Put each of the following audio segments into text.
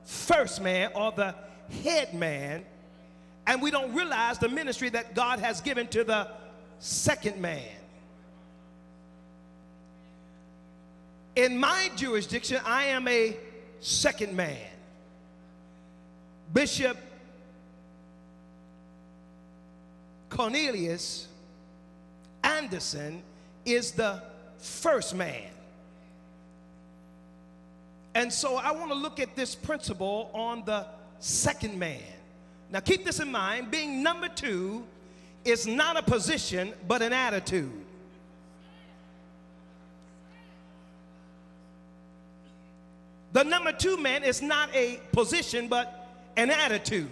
first man or the head man, and we don't realize the ministry that God has given to the second man. In my jurisdiction, I am a second man. Bishop Cornelius Anderson is the first man. And so I want to look at this principle on the second man. Now keep this in mind, being number two is not a position but an attitude. The number two man is not a position but an attitude.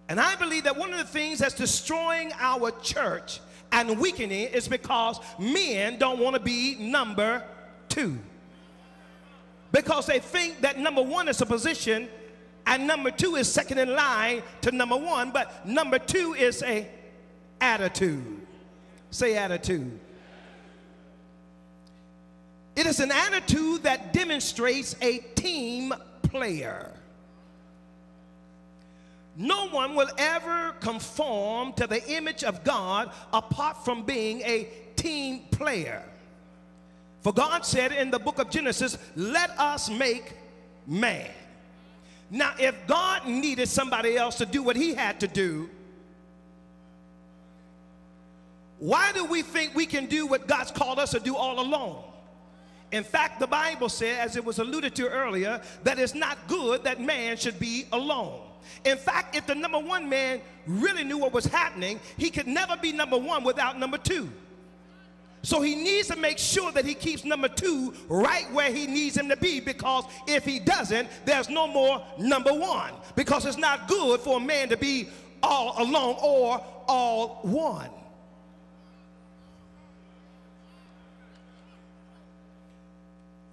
And I believe that one of the things that's destroying our church and weakening is because men don't want to be number two. Because they think that number one is a position and number two is second in line to number one, but number two is a attitude. Say attitude. It is an attitude that demonstrates a team player. No one will ever conform to the image of God apart from being a team player. For God said in the book of Genesis, let us make man. Now, if God needed somebody else to do what he had to do, why do we think we can do what God's called us to do all alone? In fact, the Bible said, as it was alluded to earlier, that it's not good that man should be alone. In fact, if the number one man really knew what was happening, he could never be number one without number two. So he needs to make sure that he keeps number two right where he needs him to be, because if he doesn't, there's no more number one. Because it's not good for a man to be all alone or all one.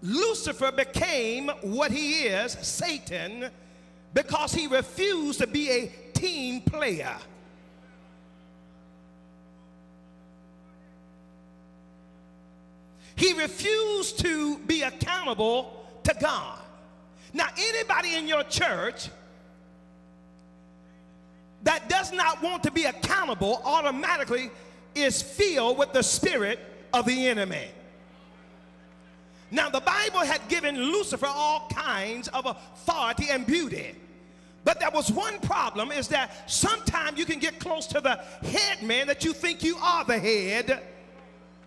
Lucifer became what he is, Satan, because he refused to be a team player. He refused to be accountable to God. Now, anybody in your church that does not want to be accountable automatically is filled with the spirit of the enemy. Now, the Bible had given Lucifer all kinds of authority and beauty. But there was one problem, is that sometimes you can get close to the head man that you think you are the head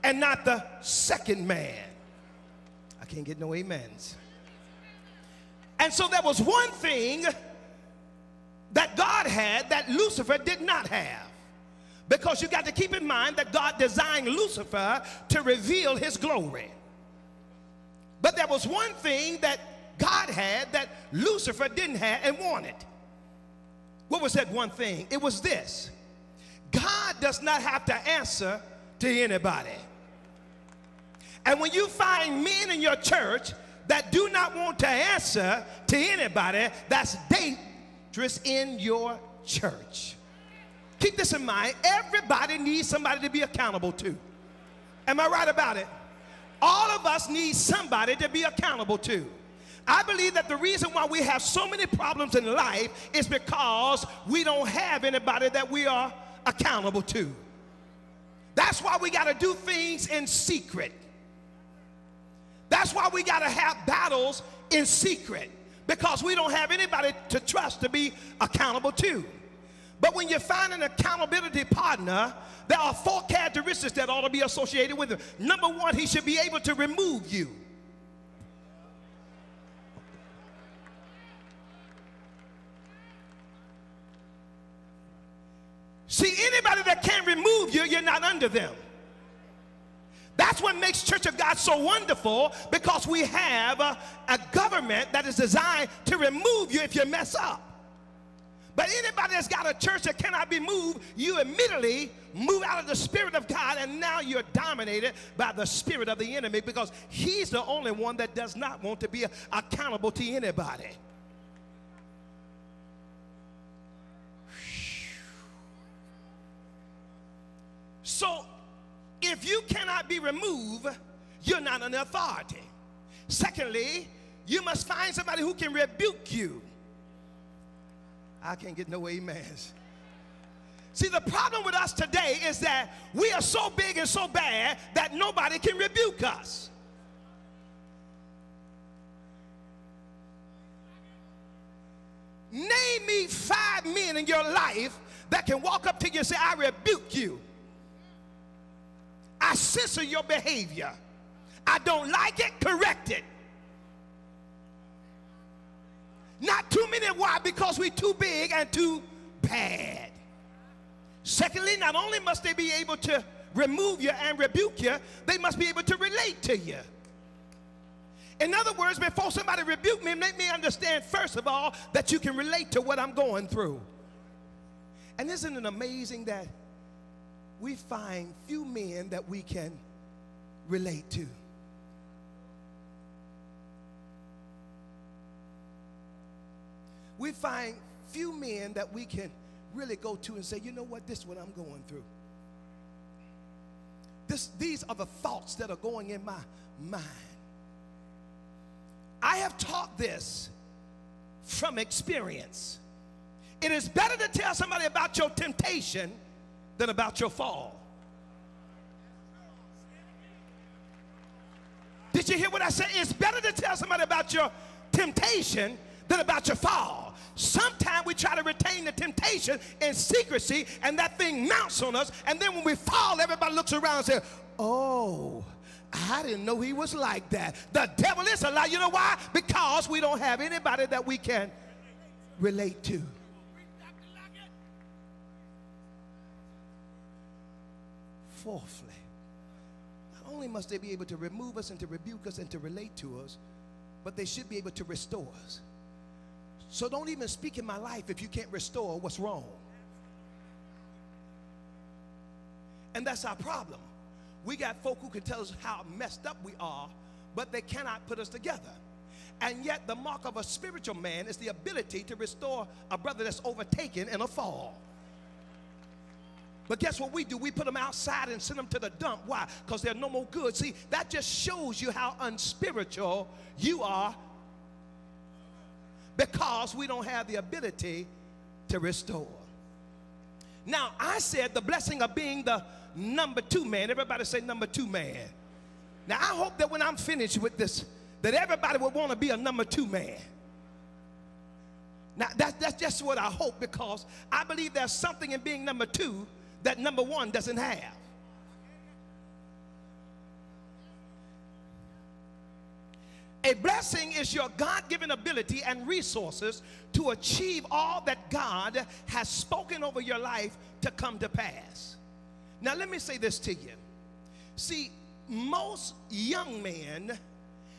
and not the second man. I can't get no amens. And so there was one thing that God had that Lucifer did not have. Because you got to keep in mind that God designed Lucifer to reveal his glory. But there was one thing that God had that Lucifer didn't have and wanted. What was that one thing? It was this: God does not have to answer to anybody. And when you find men in your church that do not want to answer to anybody, that's dangerous in your church. Keep this in mind. Everybody needs somebody to be accountable to. Am I right about it? All of us need somebody to be accountable to. I believe that the reason why we have so many problems in life is because we don't have anybody that we are accountable to. That's why we got to do things in secret. That's why we got to have battles in secret, because we don't have anybody to trust to be accountable to. But when you find an accountability partner, there are 4 characteristics that ought to be associated with him. Number one, he should be able to remove you. See, anybody that can't remove you, you're not under them. That's what makes Church of God so wonderful, because we have a government that is designed to remove you if you mess up. But anybody that's got a church that cannot be moved, you immediately move out of the Spirit of God, and now you're dominated by the spirit of the enemy, because he's the only one that does not want to be accountable to anybody. So if you cannot be removed, you're not an authority. Secondly, You must find somebody who can rebuke you. I can't get no amens. See, the problem with us today is that we are so big and so bad that nobody can rebuke us. Name me 5 men in your life that can walk up to you and say, I rebuke you. I censor your behavior. I don't like it, correct it. Not too many. Why? Because we're too big and too bad. Secondly, not only must they be able to remove you and rebuke you, they must be able to relate to you. In other words, before somebody rebuke me, let me understand, first of all, that you can relate to what I'm going through. And isn't it amazing that we find few men that we can relate to? We find few men that we can really go to and say, you know what, this is what I'm going through. These are the thoughts that are going in my mind. I have taught this from experience. It is better to tell somebody about your temptation than about your fall. Did you hear what I said? It's better to tell somebody about your temptation than about your fall. Sometimes we try to retain the temptation in secrecy, and that thing mounts on us, and then when we fall, everybody looks around and says, oh, I didn't know he was like that. The devil is a lie. You know why? Because we don't have anybody that we can relate to. Fourthly, not only must they be able to remove us and to rebuke us and to relate to us, but they should be able to restore us. So don't even speak in my life if you can't restore what's wrong. And that's our problem. We got folk who can tell us how messed up we are, but they cannot put us together. And yet the mark of a spiritual man is the ability to restore a brother that's overtaken in a fall. But guess what we do? We put them outside and send them to the dump. Why? Because they're no more good. See, that just shows you how unspiritual you are, because we don't have the ability to restore. Now, I said the blessing of being the number 2 man. Everybody say number 2 man. Now, I hope that when I'm finished with this, that everybody will want to be a number 2 man. Now, that's just what I hope, because I believe there's something in being number 2 that number 1 doesn't have. A blessing is your God-given ability and resources to achieve all that God has spoken over your life to come to pass. Now, let me say this to you. See, most young men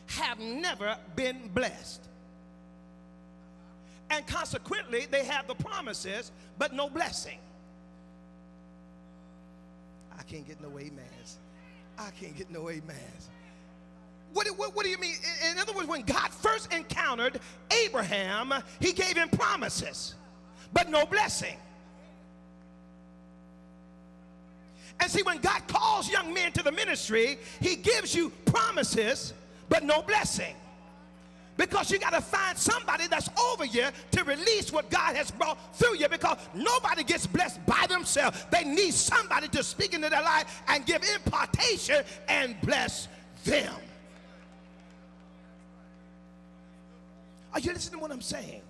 have never been blessed. And consequently, they have the promises, but no blessing. I can't get no amens. I can't get no amens. What do you mean? In other words, when God first encountered Abraham, he gave him promises, but no blessing. And see, when God calls young men to the ministry, he gives you promises, but no blessing. Because you got to find somebody that's over you to release what God has brought through you, because nobody gets blessed by themselves. They need somebody to speak into their life and give impartation and bless them. Are you listening to what I'm saying?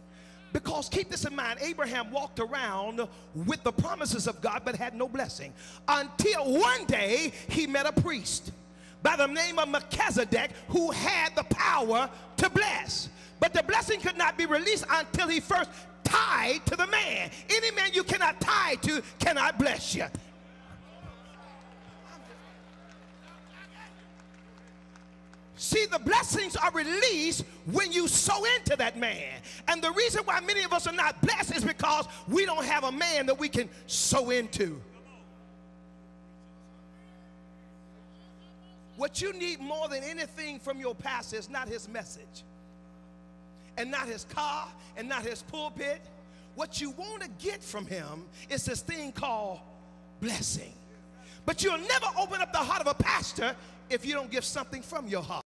Because keep this in mind, Abraham walked around with the promises of God but had no blessing, until one day he met a priest by the name of Melchizedek who had the power to bless. But the blessing could not be released until he first tied to the man. Any man you cannot tie to cannot bless you. See, the blessings are released when you sow into that man. And the reason why many of us are not blessed is because we don't have a man that we can sow into. What you need more than anything from your pastor is not his message, and not his car, and not his pulpit. What you want to get from him is this thing called blessing. But you'll never open up the heart of a pastor if you don't give something from your heart.